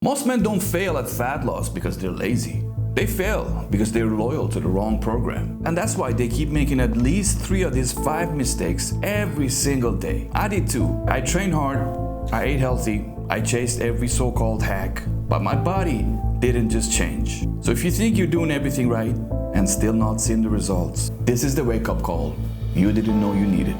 Most men don't fail at fat loss because they're lazy. They fail because they're loyal to the wrong program. And that's why they keep making at least 3 of these 5 mistakes every single day. I did too. I trained hard, I ate healthy, I chased every so-called hack, but my body didn't just change. So if you think you're doing everything right and still not seeing the results, this is the wake-up call you didn't know you needed.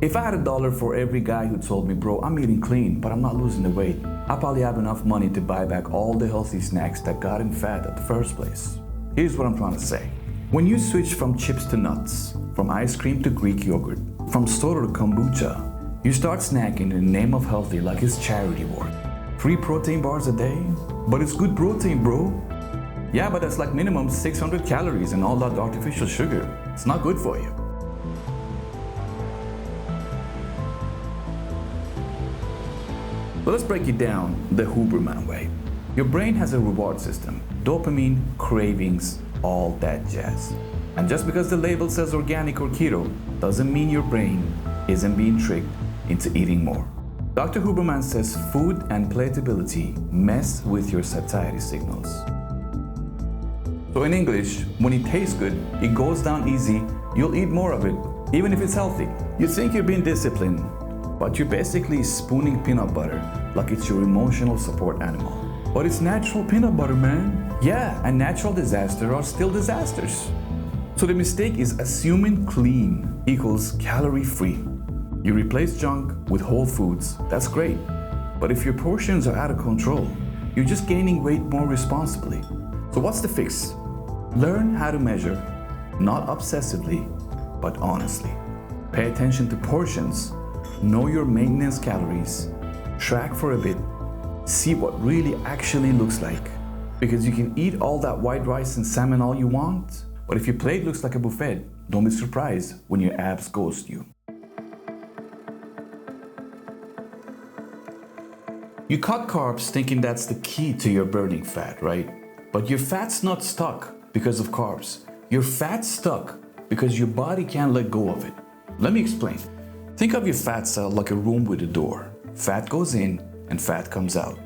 If I had $1 for every guy who told me, bro, I'm eating clean, but I'm not losing the weight, I probably have enough money to buy back all the healthy snacks that got him fat at the first place. Here's what I'm trying to say. When you switch from chips to nuts, from ice cream to Greek yogurt, from soda to kombucha, you start snacking in the name of healthy like it's charity work. 3 protein bars a day? But it's good protein, bro. Yeah, but that's like minimum 600 calories and all that artificial sugar. It's not good for you. So let's break it down the Huberman way. Your brain has a reward system, dopamine, cravings, all that jazz. And just because the label says organic or keto doesn't mean your brain isn't being tricked into eating more. Dr. Huberman says food and palatability mess with your satiety signals. So in English, when it tastes good, it goes down easy, you'll eat more of it, even if it's healthy. You think you're being disciplined, but you're basically spooning peanut butter like it's your emotional support animal. But it's natural peanut butter, man. Yeah, and natural disasters are still disasters. So the mistake is assuming clean equals calorie-free. You replace junk with whole foods, that's great. But if your portions are out of control, you're just gaining weight more responsibly. So what's the fix? Learn how to measure, not obsessively, but honestly. Pay attention to portions. Know your maintenance calories, track for a bit, see what really actually looks like. Because you can eat all that white rice and salmon all you want, but if your plate looks like a buffet, don't be surprised when your abs ghost you. You cut carbs thinking that's the key to your burning fat, right? But your fat's not stuck because of carbs. Your fat's stuck because your body can't let go of it. Let me explain. Think of your fat cell like a room with a door. Fat goes in and fat comes out.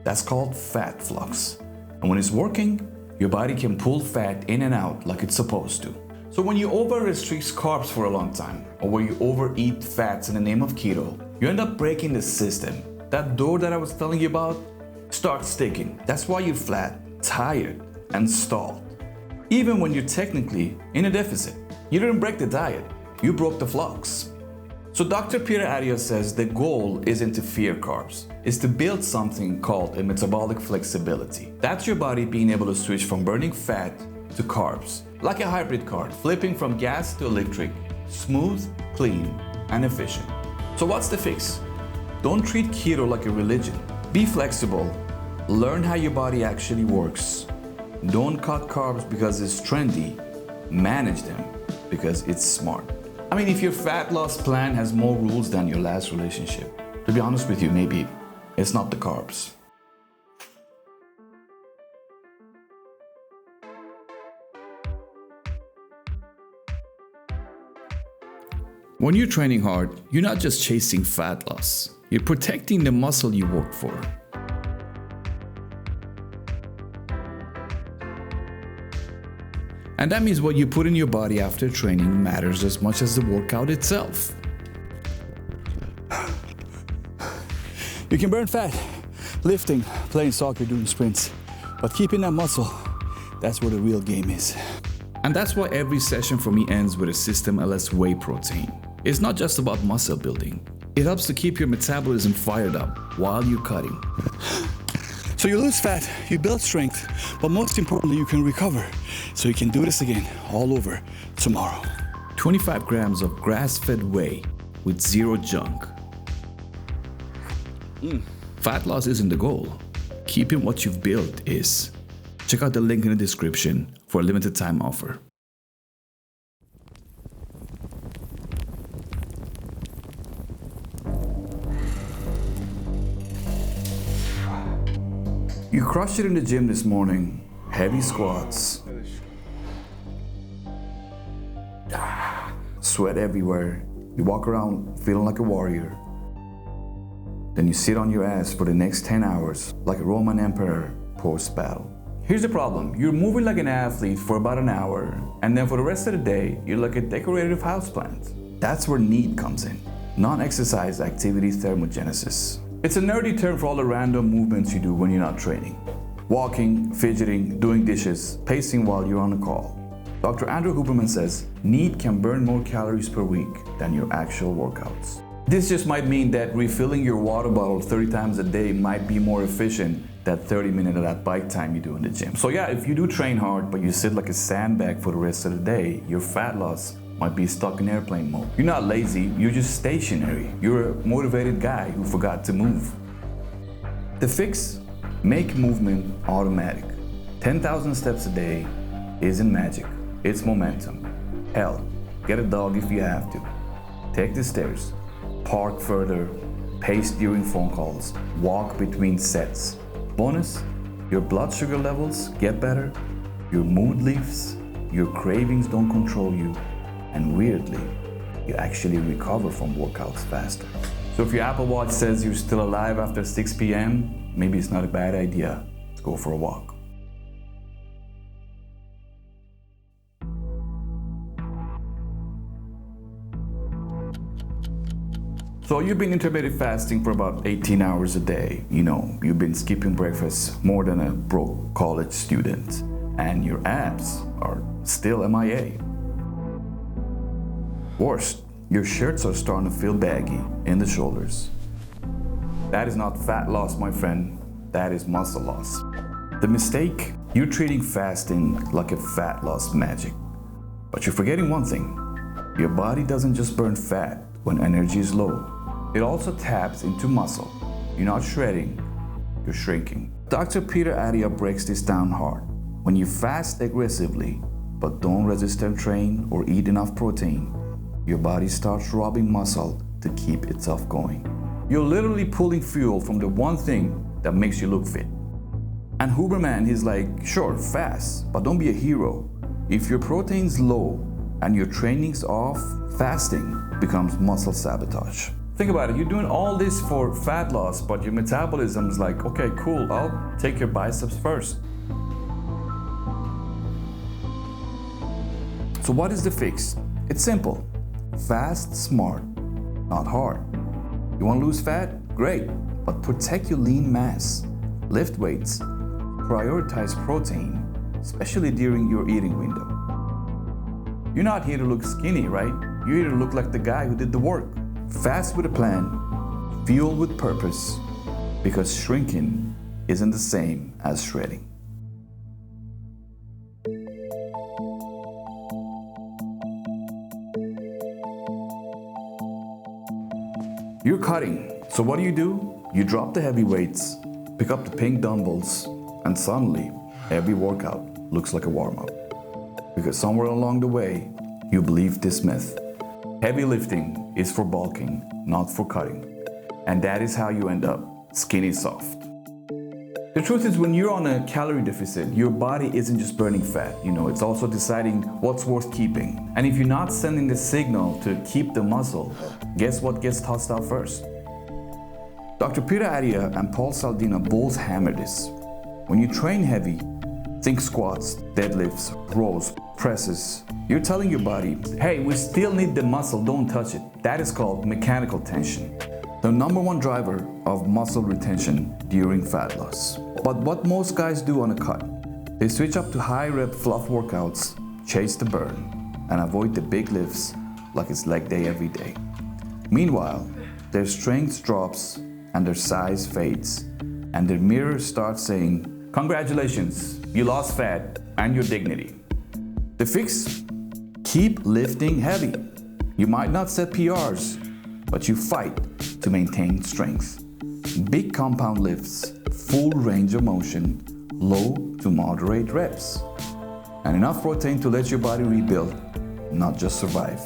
That's called fat flux. And when it's working, your body can pull fat in and out like it's supposed to. So when you over-restrict carbs for a long time, or when you overeat fats in the name of keto, you end up breaking the system. That door that I was telling you about starts sticking. That's why you're flat, tired, and stalled. Even when you're technically in a deficit. You didn't break the diet, you broke the flux. So Dr. Peter Attia says the goal isn't to fear carbs, it's to build something called a metabolic flexibility. That's your body being able to switch from burning fat to carbs, like a hybrid car, flipping from gas to electric, smooth, clean, and efficient. So what's the fix? Don't treat keto like a religion. Be flexible, learn how your body actually works. Don't cut carbs because it's trendy, manage them because it's smart. I mean, if your fat loss plan has more rules than your last relationship, to be honest with you, maybe it's not the carbs. When you're training hard, you're not just chasing fat loss, you're protecting the muscle you work for. And that means what you put in your body after training matters as much as the workout itself. You can burn fat lifting, playing soccer, doing sprints, but keeping that muscle, that's where the real game is. And that's why every session for me ends with a System LS whey protein. It's not just about muscle building. It helps to keep your metabolism fired up while you're cutting. So you lose fat, you build strength, but most importantly, you can recover. So you can do this again all over tomorrow. 25 grams of grass-fed whey with zero junk. Fat loss isn't the goal. Keeping what you've built is. Check out the link in the description for a limited time offer. crushed it in the gym this morning, heavy squats, sweat everywhere, you walk around feeling like a warrior, then you sit on your ass for the next 10 hours like a Roman emperor post-battle. Here's the problem, you're moving like an athlete for about an hour, and then for the rest of the day, you're like a decorative houseplant. That's where NEAT comes in, non-exercise activity thermogenesis. It's a nerdy term for all the random movements you do when you're not training. Walking, fidgeting, doing dishes, pacing while you're on a call. Dr. Andrew Huberman says, NEAT can burn more calories per week than your actual workouts. This just might mean that refilling your water bottle 30 times a day might be more efficient than 30 minutes of that bike time you do in the gym. So yeah, if you do train hard, but you sit like a sandbag for the rest of the day, your fat loss might be stuck in airplane mode. You're not lazy, you're just stationary. You're a motivated guy who forgot to move. The fix? Make movement automatic. 10,000 steps a day isn't magic, it's momentum. Hell, get a dog if you have to. Take the stairs, park further, pace during phone calls, walk between sets. Bonus, your blood sugar levels get better, your mood lifts, your cravings don't control you, and weirdly, you actually recover from workouts faster. So if your Apple Watch says you're still alive after 6 p.m., maybe it's not a bad idea to go for a walk. So you've been intermittent fasting for about 18 hours a day. You know, you've been skipping breakfast more than a broke college student, and your abs are still MIA. Worst, your shirts are starting to feel baggy in the shoulders. That is not fat loss, my friend. That is muscle loss. The mistake, you're treating fasting like a fat loss magic. But you're forgetting one thing. Your body doesn't just burn fat when energy is low. It also taps into muscle. You're not shredding, you're shrinking. Dr. Peter Attia breaks this down hard. When you fast aggressively, but don't resistance train or eat enough protein, your body starts robbing muscle to keep itself going. You're literally pulling fuel from the one thing that makes you look fit. And Huberman, he's like, sure, fast, but don't be a hero. If your protein's low and your training's off, fasting becomes muscle sabotage. Think about it, you're doing all this for fat loss, but your metabolism's like, okay, cool, I'll take your biceps first. So what is the fix? It's simple. Fast smart, not hard. You want to lose fat? Great, but protect your lean mass. Lift weights. Prioritize protein, especially during your eating window. You're not here to look skinny, right? You're here to look like the guy who did the work. Fast with a plan, fuel with purpose, because shrinking isn't the same as shredding. You're cutting, so what do? You drop the heavy weights, pick up the pink dumbbells, and suddenly every workout looks like a warm-up. Because somewhere along the way, you believe this myth. Heavy lifting is for bulking, not for cutting. And that is how you end up skinny soft. The truth is, when you're on a calorie deficit, your body isn't just burning fat, it's also deciding what's worth keeping. And if you're not sending the signal to keep the muscle, guess what gets tossed out first? Dr. Peter Attia and Paul Saldina both hammer this. When you train heavy, think squats, deadlifts, rows, presses. You're telling your body, hey, we still need the muscle, don't touch it. That is called mechanical tension, the number one driver of muscle retention during fat loss. But what most guys do on a cut, they switch up to high rep fluff workouts, chase the burn, and avoid the big lifts like it's leg day every day. Meanwhile, their strength drops and their size fades, and their mirror starts saying, congratulations, you lost fat and your dignity. The fix? Keep lifting heavy. You might not set PRs, but you fight to maintain strength. Big compound lifts, full range of motion, low to moderate reps, and enough protein to let your body rebuild, not just survive.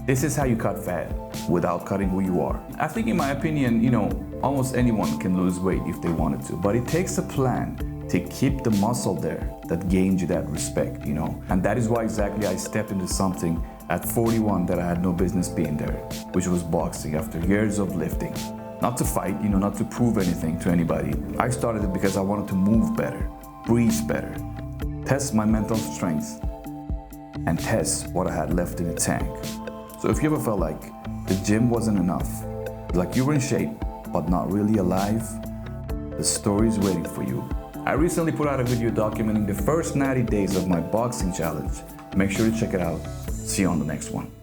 This is how you cut fat without cutting who you are. I think, in my opinion, almost anyone can lose weight if they wanted to, but it takes a plan. to keep the muscle there that gained you that respect, you know? And that is why exactly I stepped into something at 41 that I had no business being there, which was boxing after years of lifting. Not to fight, you know, not to prove anything to anybody. I started it because I wanted to move better, breathe better, test my mental strength, and test what I had left in the tank. So if you ever felt like the gym wasn't enough, like you were in shape, but not really alive, the story is waiting for you. I recently put out a video documenting the first 90 days of my boxing challenge. Make sure to check it out. See you on the next one.